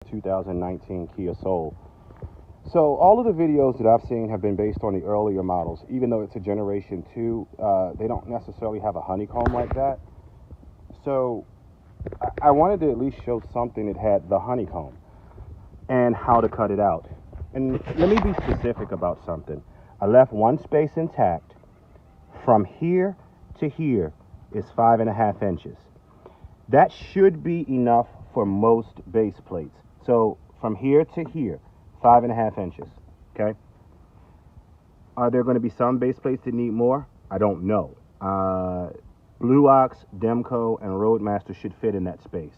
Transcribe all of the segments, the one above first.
2019 Kia Soul. So all of the videos that I've seen have been based on the earlier models. Even though it's a generation 2, they don't necessarily have a honeycomb like that. So I wanted to at least show something that had the honeycomb and how to cut it out. And let me be specific about something. I left one space intact. From here to here is 5.5 inches. That should be enough for most base plates. So from here to here, 5.5 inches, okay? Are there going to be some base plates that need more? I don't know. Blue Ox, Demco, and Roadmaster should fit in that space.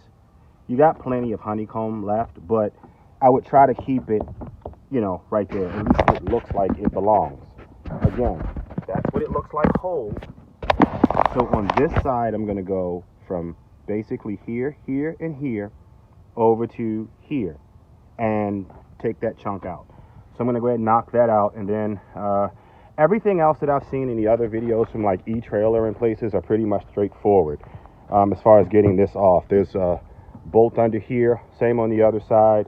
You got plenty of honeycomb left, but I would try to keep it, right there. At least it looks like it belongs. Again, that's what it looks like whole. So on this side, I'm going to go from basically here, here, and here over to here and take that chunk out. So I'm going to go ahead and knock that out, and then everything else that I've seen in the other videos from like E-Trailer and places are pretty much straightforward as far as getting this off. There's a bolt under here, same on the other side.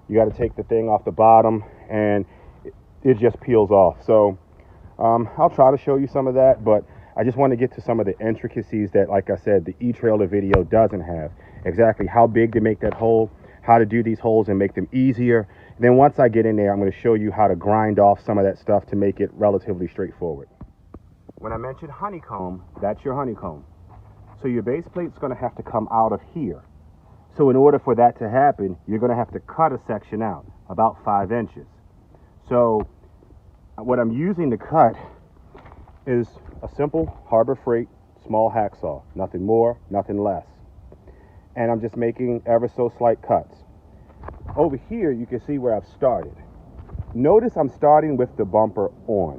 You got to take the thing off the bottom and it just peels off. So I'll try to show you some of that, but I just want to get to some of the intricacies that, like I said, the E-Trailer video doesn't have. Exactly how big to make that hole, how to do these holes and make them easier. And then once I get in there, I'm going to show you how to grind off some of that stuff to make it relatively straightforward. When I mentioned honeycomb, that's your honeycomb. So your base plate's going to have to come out of here. So in order for that to happen, you're going to have to cut a section out, about 5 inches. So what I'm using to cut is a simple Harbor Freight small hacksaw. Nothing more, nothing less. And I'm just making ever so slight cuts. Over here, you can see where I've started. Notice I'm starting with the bumper on.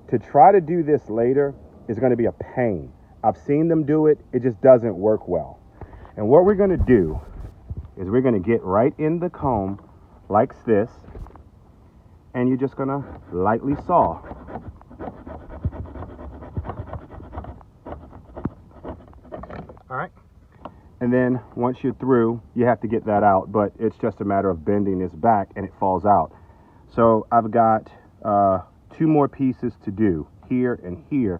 To try to do this later is going to be a pain. I've seen them do it. It just doesn't work well. And what we're going to do is we're going to get right in the comb like this. And you're just going to lightly saw. All right. And then once you're through, you have to get that out, but it's just a matter of bending this back and it falls out. So I've got 2 more pieces to do, here and here,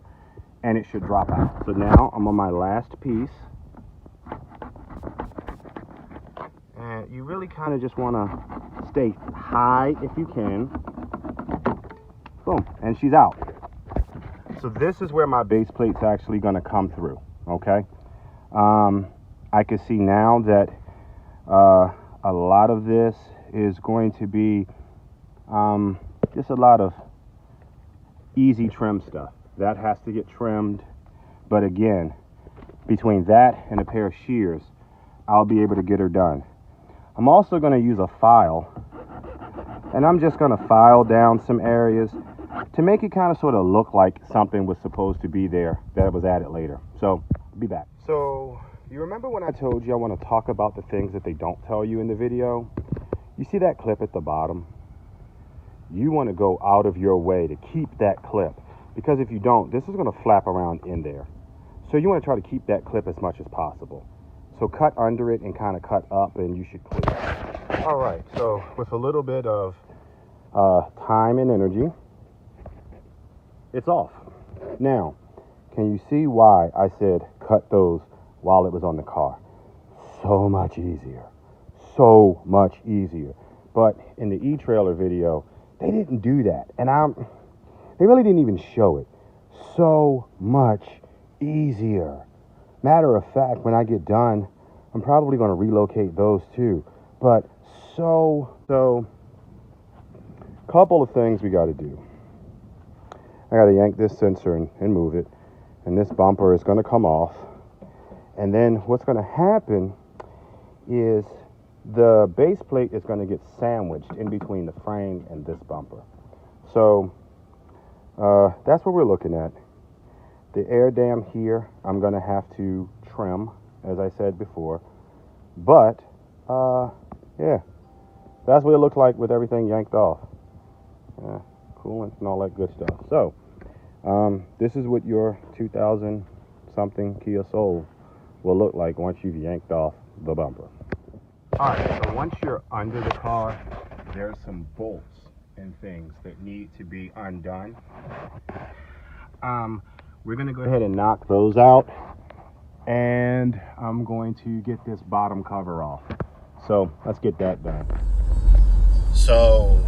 and it should drop out. So now I'm on my last piece. And you really kind of just want to stay high if you can. Boom, and she's out. So this is where my base plate's actually going to come through, okay? I can see now that a lot of this is going to be just a lot of easy trim stuff. That has to get trimmed. But again, between that and a pair of shears, I'll be able to get her done. I'm also going to use a file, and I'm just going to file down some areas to make it kind of sort of look like something was supposed to be there that was added later. So I'll be back. So you remember when I told you I want to talk about the things that they don't tell you in the video? You see that clip at the bottom? You want to go out of your way to keep that clip, because if you don't, this is going to flap around in there. So you want to try to keep that clip as much as possible. So cut under it and kind of cut up, and you should clear. All right, so with a little bit of time and energy, it's off. Now, can you see why I said cut those while it was on the car? So much easier. So much easier. But in the E-Trailer video, they didn't do that. And they really didn't even show it. So much easier. Matter of fact, when I get done, I'm probably going to relocate those too. But so couple of things we got to do. I got to yank this sensor and move it. And this bumper is going to come off. And then what's going to happen is the base plate is going to get sandwiched in between the frame and this bumper. So that's what we're looking at. The air dam here, I'm going to have to trim, as I said before. But, yeah, that's what it looks like with everything yanked off. Coolant and all that good stuff. So, this is what your 2000-something Kia Soul will look like once you've yanked off the bumper. All right, so once you're under the car, there's some bolts and things that need to be undone. We're gonna go ahead and knock those out, and I'm going to get this bottom cover off. So let's get that done. So,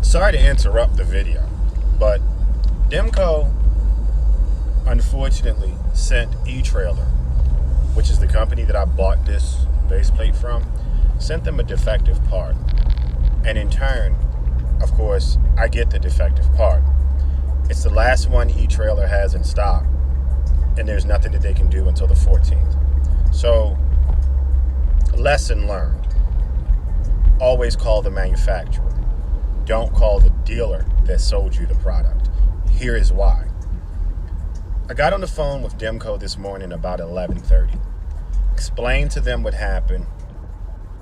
sorry to interrupt the video, but Demco unfortunately sent eTrailer, which is the company that I bought this base plate from, sent them a defective part. And in turn, of course, I get the defective part. It's the last one eTrailer has in stock, and there's nothing that they can do until the 14th. So, lesson learned. Always call the manufacturer. Don't call the dealer that sold you the product. Here is why. I got on the phone with Demco this morning about 11:30. Explained to them what happened.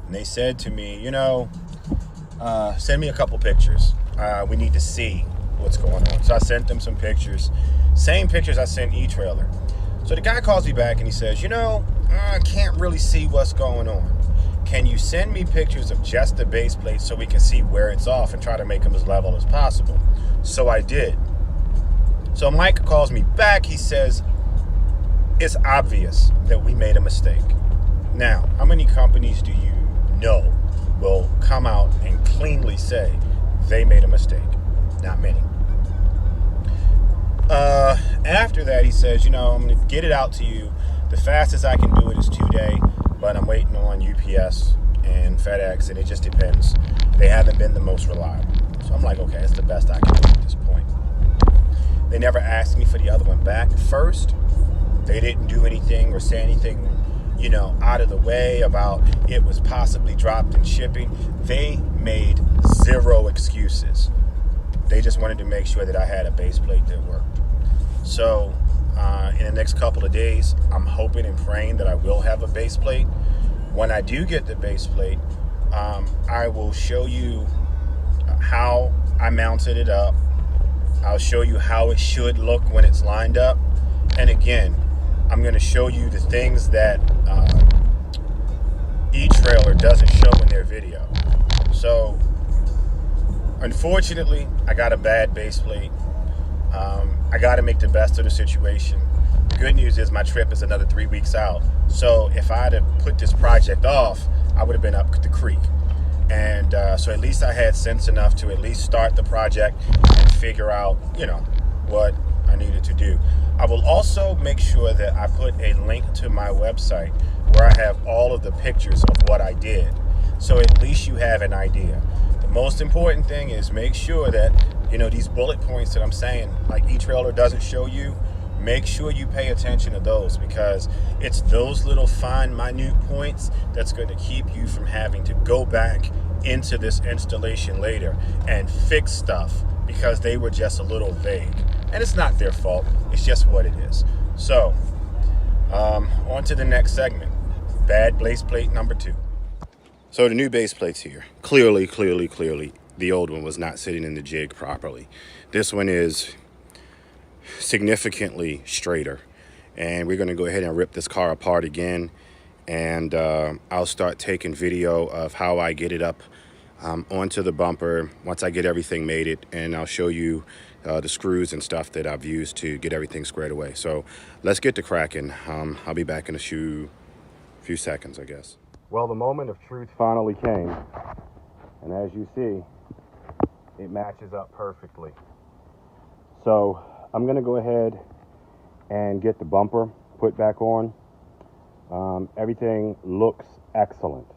And they said to me, send me a couple pictures. We need to see what's going on. So I sent them some pictures. Same pictures I sent eTrailer. So the guy calls me back and he says, I can't really see what's going on. Can you send me pictures of just the base plate so we can see where it's off and try to make them as level as possible? So I did. So Mike calls me back. He says, it's obvious that we made a mistake. Now, how many companies do you know will come out and cleanly say they made a mistake? Not many. After that, he says, I'm going to get it out to you. The fastest I can do it is 2 days, but I'm waiting on UPS and FedEx, and it just depends. They haven't been the most reliable. So I'm like, okay, that's the best I can do at this point. They never asked me for the other one back. First, they didn't do anything or say anything, out of the way about it was possibly dropped in shipping. They made zero excuses. They just wanted to make sure that I had a base plate that worked. So in the next couple of days, I'm hoping and praying that I will have a base plate. When I do get the base plate, I will show you how I mounted it up. I'll show you how it should look when it's lined up. And again, I'm going to show you the things that eTrailer doesn't show in their video. So, unfortunately, I got a bad base plate. I got to make the best of the situation. The good news is my trip is another 3 weeks out. So if I had put this project off, I would have been up the creek. And so at least I had sense enough to at least start the project and figure out, what I needed to do. I will also make sure that I put a link to my website where I have all of the pictures of what I did. So at least you have an idea. The most important thing is make sure that, these bullet points that I'm saying, like eTrailer doesn't show you, make sure you pay attention to those, because it's those little fine, minute points that's going to keep you from having to go back into this installation later and fix stuff because they were just a little vague. And it's not their fault. It's just what it is. So, on to the next segment. Bad base plate number 2. So the new base plate's here. Clearly, the old one was not sitting in the jig properly. This one is significantly straighter. And we're going to go ahead and rip this car apart again. And I'll start taking video of how I get it up onto the bumper once I get everything mated. And I'll show you the screws and stuff that I've used to get everything squared away. So let's get to cracking. I'll be back in a few seconds, I guess. Well, the moment of truth finally came. And as you see, it matches up perfectly. So I'm going to go ahead and get the bumper put back on. Everything looks excellent.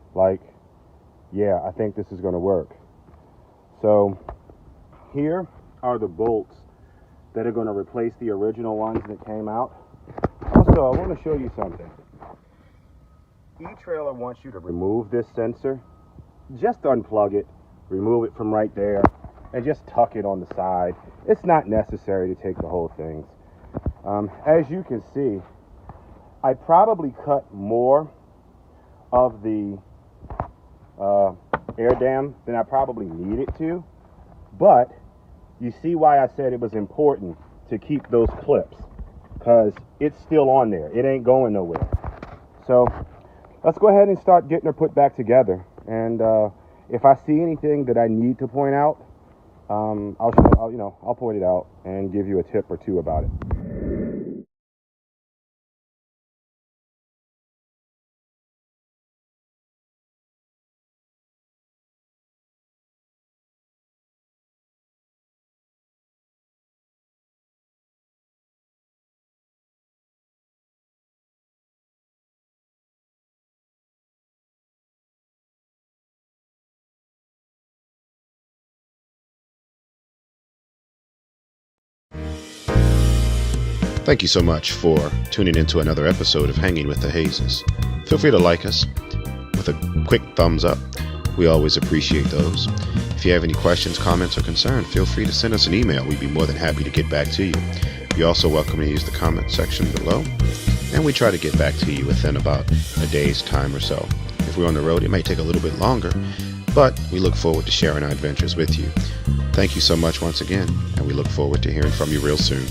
Yeah, I think this is going to work. So here are the bolts that are going to replace the original ones that came out. Also, I want to show you something. eTrailer wants you to remove this sensor. Just unplug it, remove it from right there, and just tuck it on the side. It's not necessary to take the whole thing. As you can see, I probably cut more of the air dam than I probably needed to, but you see why I said it was important to keep those clips, because it's still on there. It ain't going nowhere. So let's go ahead and start getting her put back together. And if I see anything that I need to point out, I'll point it out and give you a tip or two about it. Thank you so much for tuning into another episode of Hanging with the Hazes. Feel free to like us with a quick thumbs up. We always appreciate those. If you have any questions, comments, or concerns, feel free to send us an email. We'd be more than happy to get back to you. You're also welcome to use the comment section below, and we try to get back to you within about a day's time or so. If we're on the road, it may take a little bit longer, but we look forward to sharing our adventures with you. Thank you so much once again, and we look forward to hearing from you real soon.